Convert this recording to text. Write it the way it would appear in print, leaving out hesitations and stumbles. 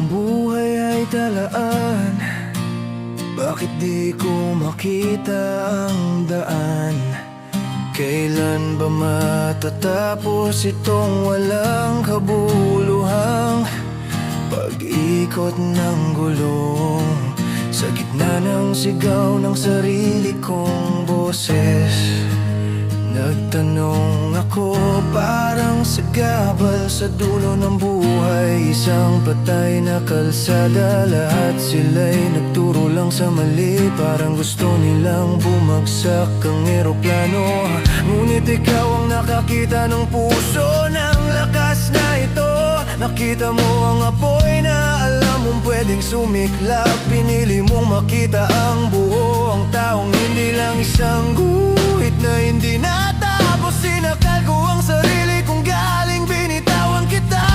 ang buhay ay talaan, bakit di ko makita ang daan? Kailan ba matatapos itong walang kabuluhang pag-ikot ng gulong? Sa gitna ng sigaw ng sarili kong boses, nagtanong ako parang sagabal sa dulo ng buhay. Isang patay na kalsada, lahat sila'y nagturo lang sa mali. Parang gusto nilang bumagsak ang eroplano, ngunit ikaw ang nakakita ng puso ng lakas na ito. Nakita mo ang apoy na alam mong pwedeng sumiklab. Pinili mong makita ang buo, ang taong hindi lang isang guhit na hindi natapos. Sinakal ko ang sarili kung galing binitawan kita.